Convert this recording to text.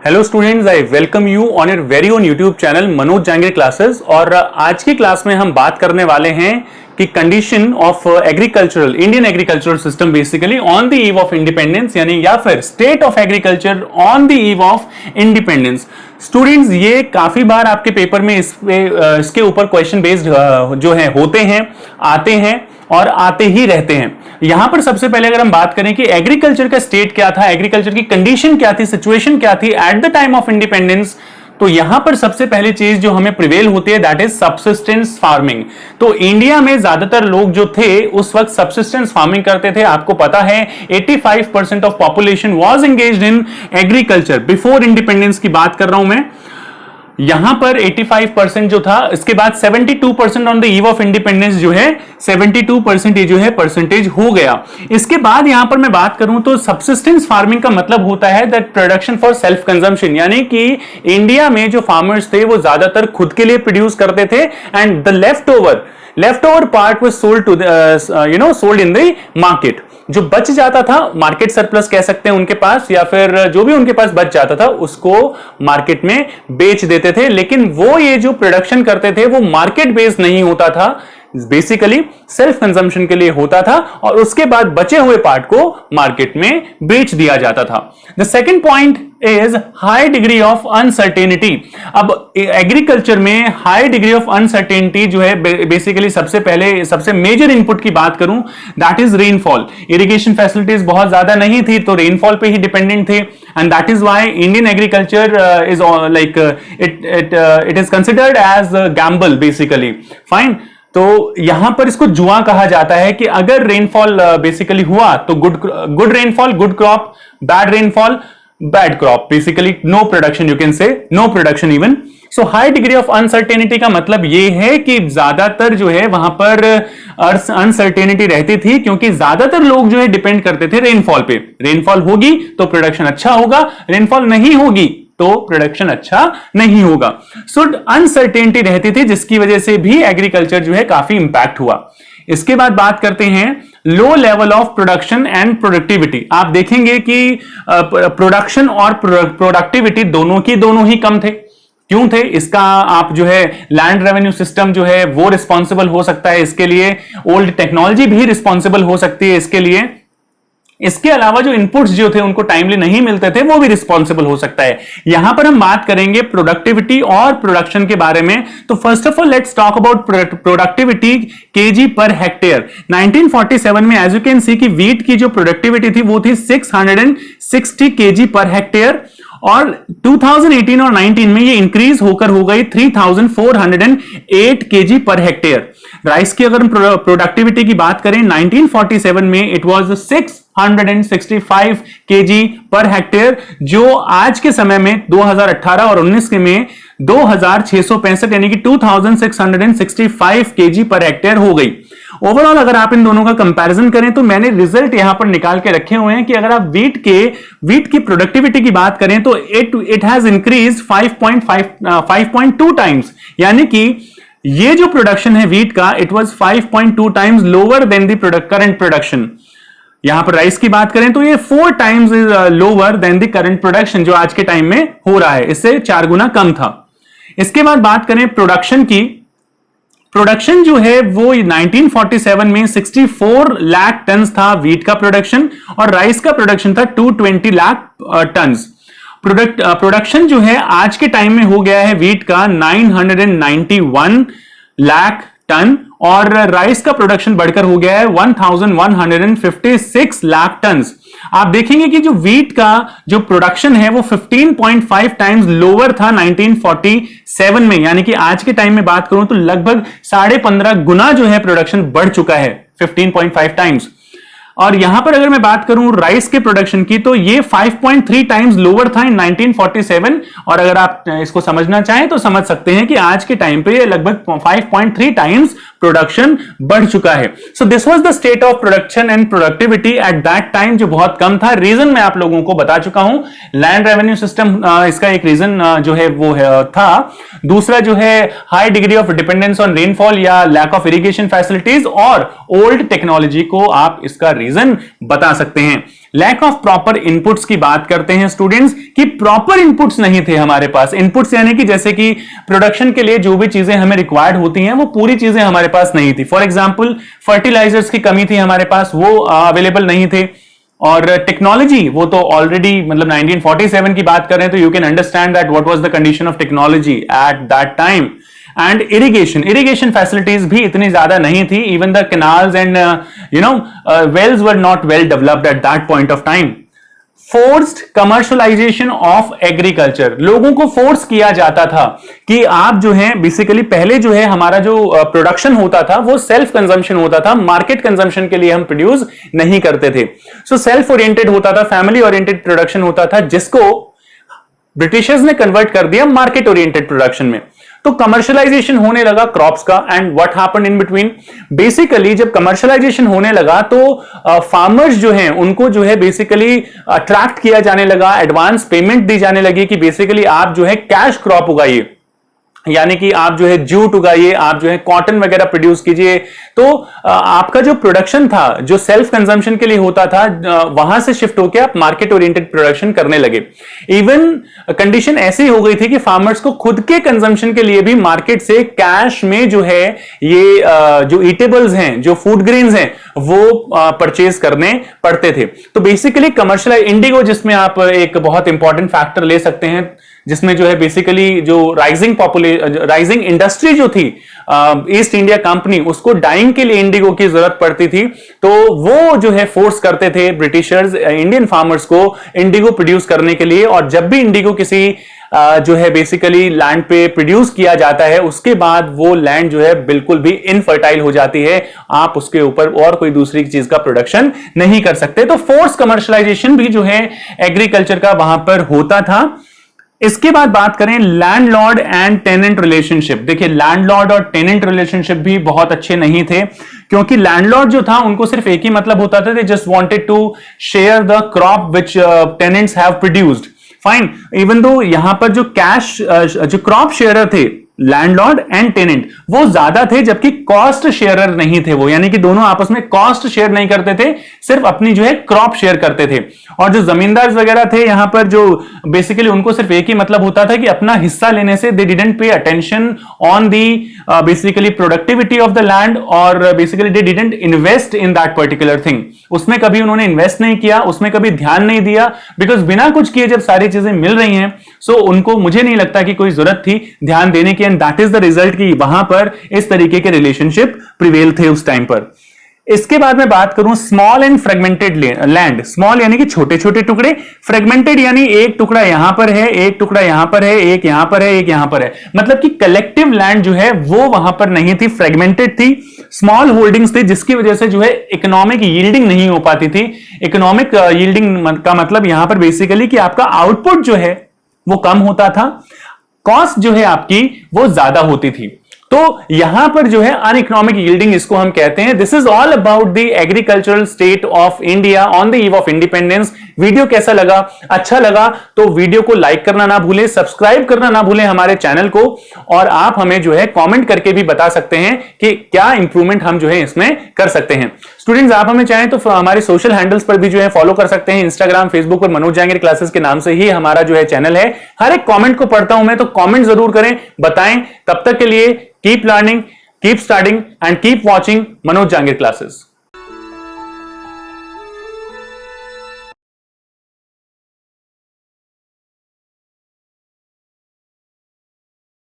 Hello students, I welcome you on your very own YouTube channel Manoj Jangir Classes. और आज की class में हम बात करने वाले हैं कि condition of agricultural Indian agricultural system basically on the eve of independence, यानी या फिर state of agriculture on the eve of independence. Students, ये काफी बार आपके पेपर में इसके ऊपर क्वेश्चन बेस्ड जो है होते हैं, आते हैं और आते ही रहते हैं। यहां पर सबसे पहले अगर हम बात करें कि एग्रीकल्चर का स्टेट क्या था, एग्रीकल्चर की कंडीशन क्या थी, सिचुएशन क्या थी at the time of independence, तो यहां पर सबसे पहली चीज जो हमें प्रिवेल होती है दैट इज सब्सिस्टेंस फार्मिंग। तो इंडिया में ज्यादातर लोग जो थे उस वक्त सब्सिस्टेंस फार्मिंग करते थे। आपको पता है 85% of population was engaged in agriculture. Before independence की बात कर रहा हूं मैं, यहां पर 85% जो था, इसके बाद 72% on the eve of independence जो है 72% जो है परसेंटेज हो गया। इसके बाद यहां पर मैं बात करूं तो सब्सिस्टेंस फार्मिंग का मतलब होता है that production for self consumption, यानी कि इंडिया में जो फार्मर्स थे वो ज्यादातर खुद के लिए प्रोड्यूस करते थे and the left over part was sold to sold in the market. जो बच जाता था, मार्केट सरप्लस कह सकते हैं उनके पास, या फिर जो भी उनके पास बच जाता था उसको मार्केट में बेच देते थे। लेकिन वो ये जो प्रोडक्शन करते थे वो मार्केट बेस्ड नहीं होता था, बेसिकली सेल्फ कंजम्पशन के लिए होता था और उसके बाद बचे हुए पार्ट को मार्केट में बेच दिया जाता था। The second point is high degree of uncertainty. अब एग्रीकल्चर में हाई डिग्री ऑफ अनसर्टेनिटी जो है बेसिकली सबसे मेजर इनपुट की बात करूं that is rainfall. Irrigation facilities बहुत ज्यादा नहीं थी तो रेनफॉल पे ही डिपेंडेंट थे and that is why Indian agriculture is like it is considered as gamble basically. Fine, तो यहां पर इसको जुआ कहा जाता है कि अगर रेनफॉल बेसिकली हुआ तो good rainfall good crop, bad rainfall bad crop, basically no production, you can say no production even. So high degree of uncertainty का मतलब ये है कि ज्यादातर जो है वहां पर अनसर्टेनिटी रहती थी क्योंकि ज्यादातर लोग जो है डिपेंड करते थे रेनफॉल पे। रेनफॉल होगी तो प्रोडक्शन अच्छा होगा, रेनफॉल नहीं होगी तो प्रोडक्शन अच्छा नहीं होगा। सो अनसर्टेनिटी रहती थी जिसकी वजह से भी एग्रीकल्चर जो है काफी इंपैक्ट हुआ। इसके बाद बात करते हैं low level of production and productivity. आप देखेंगे कि प्रोडक्शन और प्रोडक्टिविटी दोनों ही कम थे। क्यों थे? इसका आप जो है लैंड रेवेन्यू सिस्टम जो है वो रिस्पॉन्सिबल हो सकता है इसके लिए, ओल्ड टेक्नोलॉजी भी रिस्पॉन्सिबल हो सकती है इसके लिए। इसके अलावा जो इनपुट्स जो थे उनको टाइमली नहीं मिलते थे वो भी रिस्पॉन्सिबल हो सकता है। यहां पर हम बात करेंगे प्रोडक्टिविटी और प्रोडक्शन के बारे में। तो first of all let's talk about productivity KG per hectare. 1947 में एज यू कैन सी कि व्हीट की जो प्रोडक्टिविटी थी वो थी 660 केजी पर हेक्टेयर और 2018 और 19 में ये इंक्रीज होकर हो गई 3408 केजी पर हेक्टेयर। राइस की अगर प्रोडक्टिविटी की बात करें 1947 में it was 665 KG per hectare, जो आज के समय में 2018 और 19 के में 2665 यानी कि 2665 केजी पर हेक्टेयर हो गई। ओवरऑल अगर आप इन दोनों का कंपैरिजन करें तो मैंने रिजल्ट यहां पर निकाल के रखे हुए हैं कि अगर आप व्हीट की प्रोडक्टिविटी की बात करें तो इट हैज इंक्रीज 5.2 टाइम्स, यानी कि ये जो प्रोडक्शन है व्हीट का it was 5.2 times lower than the current production. यहां पर राइस की बात करें तो ये 4 times lower than the current production जो आज के टाइम में हो रहा है, इससे 4 गुना कम था। इसके बाद बात करें प्रोडक्शन की, प्रोडक्शन जो है वो 1947 में 64 लाख टन था व्हीट का प्रोडक्शन और राइस का प्रोडक्शन था 220 लाख टन। प्रोडक्शन जो है आज के टाइम में हो गया है व्हीट का 991 लाख टन और राइस का प्रोडक्शन बढ़कर हो गया है 1156 लाख टन। आप देखेंगे कि जो व्हीट का जो प्रोडक्शन है वो 15.5 टाइम्स लोअर था 1947 में, यानी कि आज के टाइम में बात करूं तो लगभग 15.5 गुना जो है प्रोडक्शन बढ़ चुका है, 15.5 टाइम्स। और यहां पर अगर मैं बात करूं राइस के प्रोडक्शन की तो ये 5.3 टाइम्स लोअर था इन 1947 और अगर आप इसको समझना चाहें तो समझ सकते हैं कि आज के टाइम पे ये लगभग 5.3 टाइम्स प्रोडक्शन बढ़ चुका है। So this was the state of production and productivity eight that time, जो बहुत कम था। रीजन मैं आप लोगों को बता चुका हूं, लैंड रेवेन्यू सिस्टम इसका एक रीजन जो है वो था। दूसरा जो है high degree of dependence on rainfall या लैक ऑफ इरिगेशन फैसिलिटीज और ओल्ड टेक्नोलॉजी को आप इसका रीजन बता सकते हैं। लैक ऑफ प्रॉपर इनपुट्स की बात करते हैं स्टूडेंट्स कि प्रॉपर इनपुट्स नहीं थे हमारे पास। इनपुट्स यानी कि जैसे कि प्रोडक्शन के लिए जो भी चीजें हमें रिक्वायर्ड होती हैं वो पूरी चीजें हमारे पास नहीं थी। फॉर एग्जांपल फर्टिलाइजर्स की कमी थी हमारे पास, वो अवेलेबल नहीं थे। और टेक्नोलॉजी वो तो ऑलरेडी मतलब 1947 की बात कर रहे हैं, तो you can understand that what was the condition of technology at that time. And irrigation facilities भी इतनी ज्यादा नहीं थी। Even the canals and wells were not well developed at that point of time. Forced commercialisation of agriculture, लोगों को force किया जाता था कि आप जो है बेसिकली पहले जो है हमारा जो प्रोडक्शन होता था वो सेल्फ कंजम्पशन होता था, मार्केट कंजम्पशन के लिए हम प्रोड्यूस नहीं करते थे। सो सेल्फ ओरिएंटेड होता था, फैमिली ओरिएंटेड प्रोडक्शन होता था, जिसको ब्रिटिशर्स ने कन्वर्ट कर दिया मार्केट ओरिएंटेड प्रोडक्शन में। तो कमर्शियलाइजेशन होने लगा क्रॉप्स का। And what happened in between, basically जब कमर्शियलाइजेशन होने लगा तो फार्मर्स जो हैं उनको जो है बेसिकली अट्रैक्ट किया जाने लगा, एडवांस पेमेंट दी जाने लगी कि बेसिकली आप जो है कैश क्रॉप उगाइए, यानी कि आप जो है जूट उगाइए, आप जो है कॉटन वगैरह प्रोड्यूस कीजिए। तो आपका जो प्रोडक्शन था जो सेल्फ कंजम्पशन के लिए होता था, वहां से शिफ्ट होकर आप मार्केट ओरिएंटेड प्रोडक्शन करने लगे। इवन कंडीशन ऐसी हो गई थी कि फार्मर्स को खुद के कंजम्पशन के लिए भी मार्केट से कैश में जो है ये जो ईटेबल्स हैं, जो फूड ग्रेन्स हैं, वो परचेज करने पड़ते थे। तो बेसिकली कमर्शियल इंडिगो, जिसमें आप एक बहुत इंपॉर्टेंट फैक्टर ले सकते हैं, जिसमें जो है बेसिकली जो राइजिंग इंडस्ट्री जो थी ईस्ट इंडिया कंपनी, उसको डाइंग के लिए इंडिगो की जरूरत पड़ती थी। तो वो जो है फोर्स करते थे ब्रिटिशर्स इंडियन फार्मर्स को इंडिगो प्रोड्यूस करने के लिए। और जब भी इंडिगो किसी जो है बेसिकली लैंड पे प्रोड्यूस किया जाता है, उसके बाद वो लैंड जो है बिल्कुल भी इनफर्टाइल हो जाती है, आप उसके ऊपर और कोई दूसरी चीज का प्रोडक्शन नहीं कर सकते। तो फोर्स कमर्शियलाइजेशन भी जो है एग्रीकल्चर का वहां पर होता था। इसके बाद बात करें लैंडलॉर्ड एंड टेनेंट रिलेशनशिप। देखिए लैंडलॉर्ड और टेनेंट रिलेशनशिप भी बहुत अच्छे नहीं थे, क्योंकि लैंडलॉर्ड जो था उनको सिर्फ एक ही मतलब होता था, they just wanted to share the crop which tenants have produced. Fine, even though यहां पर जो जो क्रॉप शेयरर थे लैंडलॉर्ड एंड टेनेंट, वो ज्यादा थे, जबकि कॉस्ट शेयरर नहीं थे वो, यानी कि दोनों आपस में कॉस्ट शेयर नहीं करते थे, सिर्फ अपनी जो है क्रॉप शेयर करते थे। और जो जमींदार वगैरह थे यहां पर, जो बेसिकली उनको सिर्फ एक ही मतलब होता था कि अपना हिस्सा लेने से they didn't pay attention on the basically productivity of the land, और basically they didn't invest in that particular thing. उसमें कभी उन्होंने इन्वेस्ट नहीं किया, उसमें कभी ध्यान नहीं दिया, बिकॉज बिना कुछ किए जब सारी चीजें मिल रही हैं, सो उनको मुझे नहीं लगता कि कोई जरूरत थी ध्यान देने की। And that is the result कि वहां पर इस तरीके के रिलेशनशिप प्रिवेल थे उस टाइम पर। इसके बाद मैं बात करूं small and fragmented land. Small यानी कि छोटे छोटे टुकड़े, फ्रेगमेंटेड यानी एक टुकड़ा यहां पर है, एक टुकड़ा यहां पर है, एक यहां पर है, एक यहां पर है, मतलब कि कलेक्टिव लैंड जो है वो वहां पर नहीं थी, फ्रेगमेंटेड थी, स्मॉल होल्डिंग्स थी, जिसकी वजह से जो है इकोनॉमिक यील्डिंग नहीं हो पाती थी। इकोनॉमिक यील्डिंग का मतलब यहां पर बेसिकली कि आपका आउटपुट जो है वो कम होता था, कॉस्ट जो है आपकी वो ज्यादा होती थी। तो यहां पर जो है अनइकोनॉमिक यील्डिंग इसको हम कहते हैं। This is all about the agricultural state of India on the eve of independence. Video कैसा लगा? अच्छा लगा तो वीडियो को लाइक करना ना भूलें, सब्सक्राइब करना ना भूलें हमारे चैनल को, और आप हमें जो है कमेंट करके भी बता सकते हैं कि क्या इंप्रूवमेंट हम जो है इसमें कर सकते हैं। स्टूडेंट्स, आप हमें चाहें तो हमारे सोशल हैंडल्स पर भी जो है फॉलो कर सकते हैं। इंस्टाग्राम, फेसबुक पर मनोज जहांगीर क्लासेस के नाम से ही हमारा जो है चैनल है। हर एक कमेंट को पढ़ता हूं मैं, तो कमेंट जरूर करें, बताएं। तब तक के लिए keep learning, keep studying and keep watching Manoj Jahangir classes.